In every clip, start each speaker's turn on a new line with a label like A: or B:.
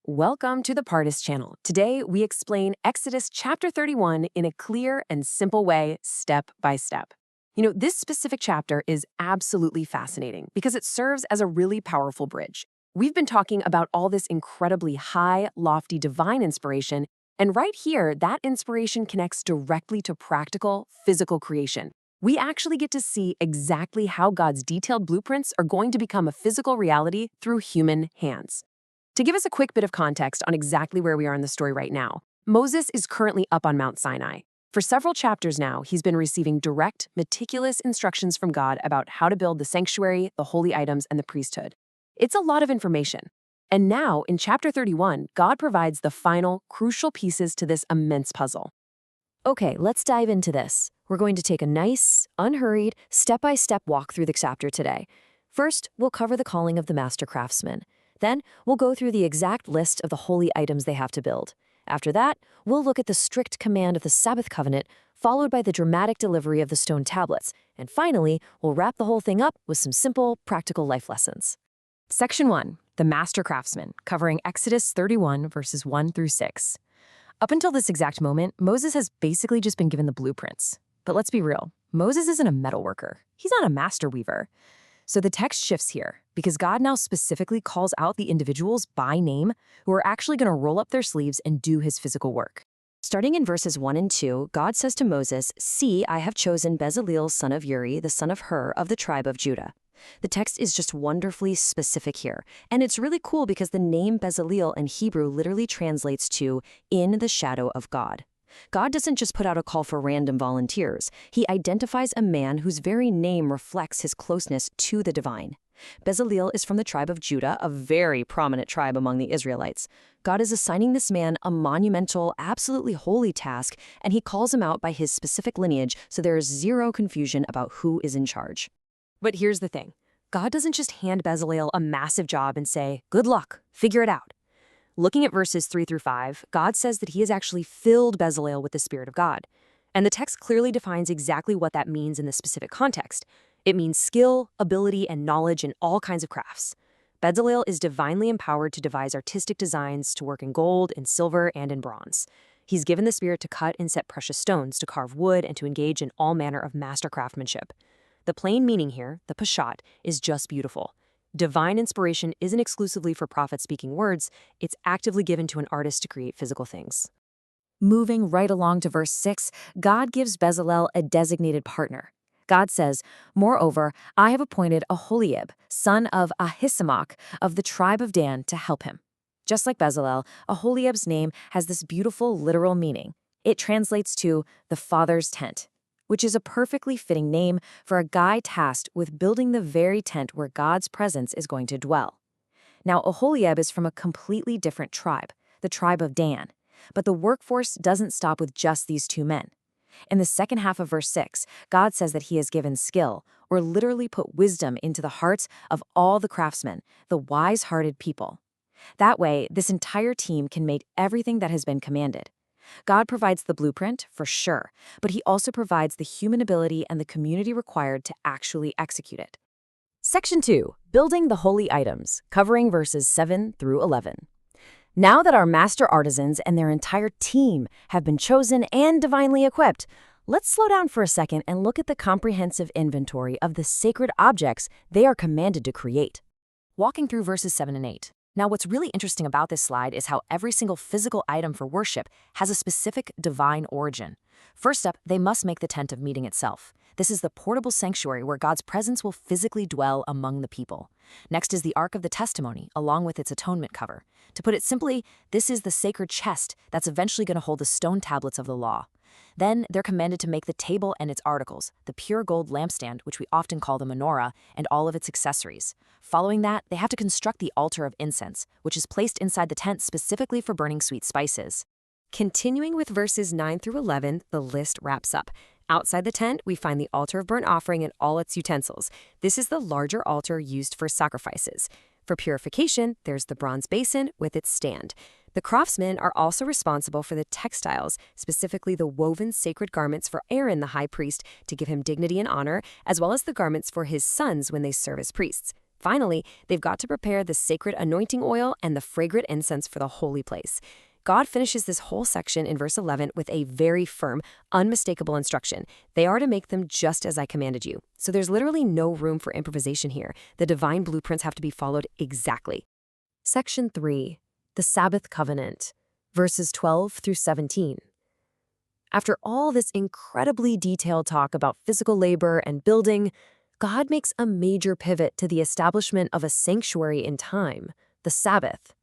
A: Welcome to the Partis channel. Today, we explain Exodus chapter 31 in a clear and simple way, step by step. This specific chapter is absolutely fascinating because it serves as a really powerful bridge. We've been talking about all this incredibly high, lofty divine inspiration, and right here, that inspiration connects directly to practical, physical creation. We actually get to see exactly how God's detailed blueprints are going to become a physical reality through human hands. To give us a quick bit of context on exactly where we are in the story right now, Moses is currently up on Mount Sinai. For several chapters now, he's been receiving direct, meticulous instructions from God about how to build the sanctuary, the holy items, and the priesthood. It's a lot of information. And now, in chapter 31, God provides the final, crucial pieces to this immense puzzle. Okay, let's dive into this. We're going to take a nice, unhurried, step-by-step walk through the chapter today. First, we'll cover the calling of the master craftsman. Then, we'll go through the exact list of the holy items they have to build. After that, we'll look at the strict command of the Sabbath covenant, followed by the dramatic delivery of the stone tablets. And finally, we'll wrap the whole thing up with some simple, practical life lessons. Section 1, the Master Craftsman, covering Exodus 31, verses 1 through 6. Up until this exact moment, Moses has basically just been given the blueprints. But let's be real, Moses isn't a metalworker. He's not a master weaver. So the text shifts here, because God now specifically calls out the individuals by name who are actually going to roll up their sleeves and do his physical work. Starting in verses 1 and 2, God says to Moses, "See, I have chosen Bezalel, son of Uri, the son of Hur, of the tribe of Judah." The text is just wonderfully specific here, and it's really cool because the name Bezalel in Hebrew literally translates to "in the shadow of God." God doesn't just put out a call for random volunteers. He identifies a man whose very name reflects his closeness to the divine. Bezalel is from the tribe of Judah, a very prominent tribe among the Israelites. God is assigning this man a monumental, absolutely holy task, and he calls him out by his specific lineage, so there is zero confusion about who is in charge. But here's the thing. God doesn't just hand Bezalel a massive job and say, "Good luck, figure it out." Looking at verses 3 through 5, God says that he has actually filled Bezalel with the Spirit of God. And the text clearly defines exactly what that means in this specific context. It means skill, ability, and knowledge in all kinds of crafts. Bezalel is divinely empowered to devise artistic designs, to work in gold, in silver, and in bronze. He's given the Spirit to cut and set precious stones, to carve wood, and to engage in all manner of master craftsmanship. The plain meaning here, the Peshat, is just beautiful. Divine inspiration isn't exclusively for prophets speaking words, it's actively given to an artist to create physical things. Moving right along to verse 6, God gives Bezalel a designated partner. God says, "Moreover, I have appointed Aholiab, son of Ahisamach, of the tribe of Dan, to help him." Just like Bezalel, Aholiab's name has this beautiful literal meaning. It translates to the Father's tent, which is a perfectly fitting name for a guy tasked with building the very tent where God's presence is going to dwell. Now, Aholiab is from a completely different tribe, the tribe of Dan, but the workforce doesn't stop with just these two men. In the second half of verse 6, God says that he has given skill, or literally put wisdom into the hearts of all the craftsmen, the wise-hearted people. That way, this entire team can make everything that has been commanded. God provides the blueprint, for sure, but he also provides the human ability and the community required to actually execute it. Section 2, Building the Holy Items, covering verses 7 through 11. Now that our master artisans and their entire team have been chosen and divinely equipped, let's slow down for a second and look at the comprehensive inventory of the sacred objects they are commanded to create. Walking through verses 7 and 8. Now, what's really interesting about this slide is how every single physical item for worship has a specific divine origin. First up, they must make the tent of meeting itself. This is the portable sanctuary where God's presence will physically dwell among the people. Next is the Ark of the Testimony, along with its atonement cover. To put it simply, this is the sacred chest that's eventually going to hold the stone tablets of the law. Then they're commanded to make the table and its articles, the pure gold lampstand, which we often call the menorah, and all of its accessories. Following that, they have to construct the altar of incense, which is placed inside the tent specifically for burning sweet spices. Continuing with verses 9 through 11, the list wraps up. Outside the tent, we find the altar of burnt offering and all its utensils. This is the larger altar used for sacrifices. For purification, there's the bronze basin with its stand. The craftsmen are also responsible for the textiles, specifically the woven sacred garments for Aaron the high priest to give him dignity and honor, as well as the garments for his sons when they serve as priests. Finally, they've got to prepare the sacred anointing oil and the fragrant incense for the holy place. God finishes this whole section in verse 11 with a very firm, unmistakable instruction. They are to make them just as I commanded you. So there's literally no room for improvisation here. The divine blueprints have to be followed exactly. Section 3. The Sabbath Covenant, verses 12 through 17. After all this incredibly detailed talk about physical labor and building, God makes a major pivot to the establishment of a sanctuary in time, the Sabbath.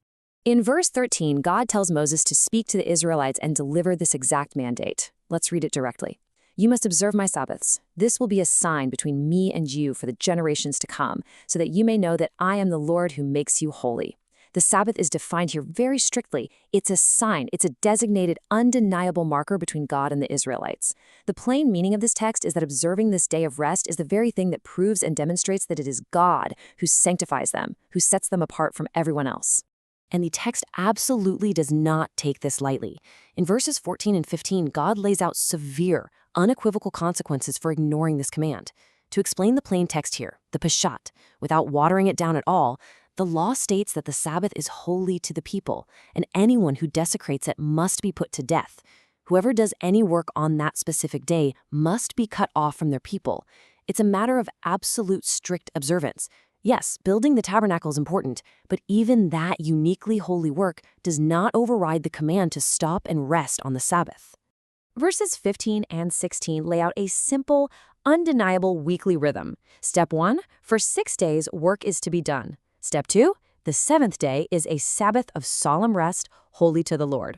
A: In verse 13, God tells Moses to speak to the Israelites and deliver this exact mandate. Let's read it directly. You must observe my Sabbaths. This will be a sign between me and you for the generations to come, so that you may know that I am the Lord who makes you holy. The Sabbath is defined here very strictly. It's a sign. It's a designated, undeniable marker between God and the Israelites. The plain meaning of this text is that observing this day of rest is the very thing that proves and demonstrates that it is God who sanctifies them, who sets them apart from everyone else. And the text absolutely does not take this lightly. In verses 14 and 15, God lays out severe, unequivocal consequences for ignoring this command. To explain the plain text here, the Peshat, without watering it down at all, the law states that the Sabbath is holy to the people, and anyone who desecrates it must be put to death. Whoever does any work on that specific day must be cut off from their people. It's a matter of absolute strict observance. Yes, building the tabernacle is important, but even that uniquely holy work does not override the command to stop and rest on the Sabbath. Verses 15 and 16 lay out a simple, undeniable weekly rhythm. Step 1, for 6 days work is to be done. Step 2, the 7th day is a Sabbath of solemn rest, holy to the Lord.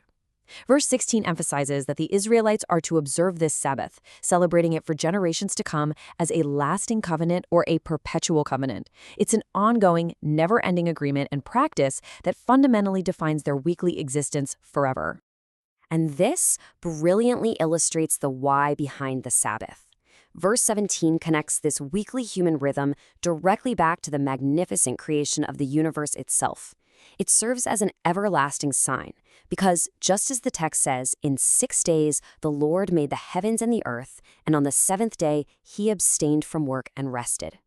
A: Verse 16 emphasizes that the Israelites are to observe this Sabbath, celebrating it for generations to come as a lasting covenant or a perpetual covenant. It's an ongoing, never-ending agreement and practice that fundamentally defines their weekly existence forever. And this brilliantly illustrates the why behind the Sabbath. Verse 17 connects this weekly human rhythm directly back to the magnificent creation of the universe itself. It serves as an everlasting sign, because just as the text says, in 6 days the Lord made the heavens and the earth, and on the 7th day he abstained from work and rested.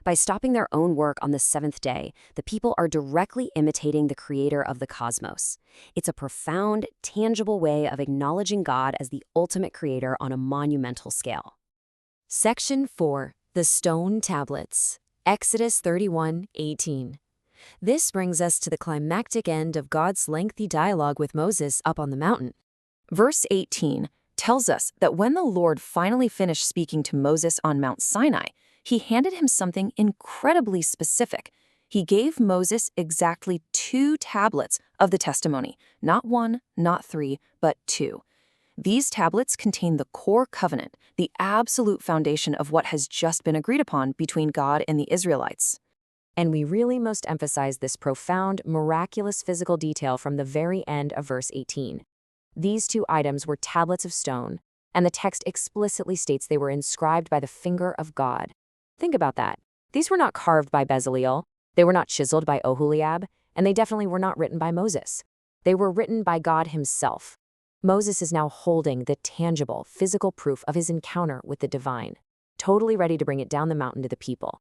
A: By stopping their own work on the 7th day, the people are directly imitating the creator of the cosmos. It's a profound, tangible way of acknowledging God as the ultimate creator on a monumental scale. Section 4. The Stone Tablets, Exodus 31:18. This brings us to the climactic end of God's lengthy dialogue with Moses up on the mountain. Verse 18 tells us that when the Lord finally finished speaking to Moses on Mount Sinai, he handed him something incredibly specific. He gave Moses exactly 2 tablets of the testimony, not 1, not 3, but 2. These tablets contain the core covenant, the absolute foundation of what has just been agreed upon between God and the Israelites. And we really must emphasize this profound, miraculous physical detail from the very end of verse 18. These 2 items were tablets of stone, and the text explicitly states they were inscribed by the finger of God. Think about that. These were not carved by Bezalel, they were not chiseled by Oholiab, and they definitely were not written by Moses. They were written by God himself. Moses is now holding the tangible, physical proof of his encounter with the divine, totally ready to bring it down the mountain to the people.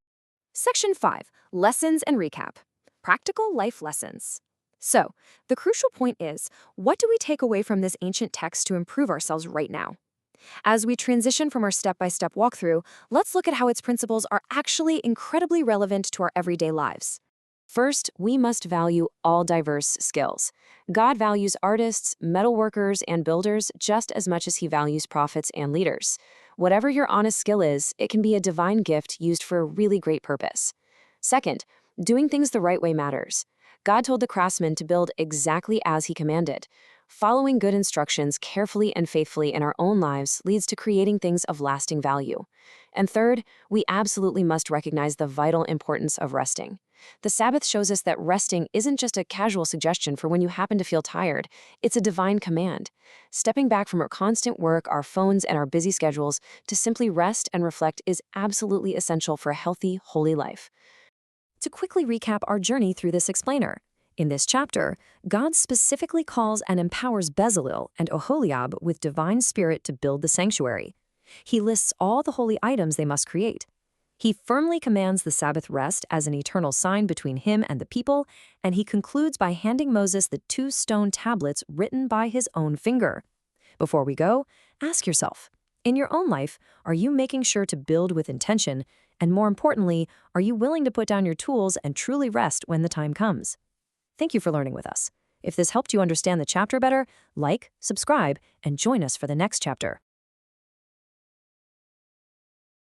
A: Section 5. Lessons and Recap. Practical life lessons. So, the crucial point is, what do we take away from this ancient text to improve ourselves right now? As we transition from our step-by-step walkthrough, let's look at how its principles are actually incredibly relevant to our everyday lives. First, we must value all diverse skills. God values artists, metalworkers, and builders just as much as he values prophets and leaders. Whatever your honest skill is, it can be a divine gift used for a really great purpose. Second, doing things the right way matters. God told the craftsmen to build exactly as he commanded. Following good instructions carefully and faithfully in our own lives leads to creating things of lasting value. And third, we absolutely must recognize the vital importance of resting. The Sabbath shows us that resting isn't just a casual suggestion for when you happen to feel tired. It's a divine command. Stepping back from our constant work, our phones, and our busy schedules to simply rest and reflect is absolutely essential for a healthy, holy life. To quickly recap our journey through this explainer, in this chapter, God specifically calls and empowers Bezalel and Oholiab with divine spirit to build the sanctuary. He lists all the holy items they must create.
B: He firmly commands the Sabbath rest as an eternal sign between him and the people, and he concludes by handing Moses the 2 stone tablets written by his own finger. Before we go, ask yourself, in your own life, are you making sure to build with intention? And more importantly, are you willing to put down your tools and truly rest when the time comes? Thank you for learning with us. If this helped you understand the chapter better, like, subscribe, and join us for the next chapter.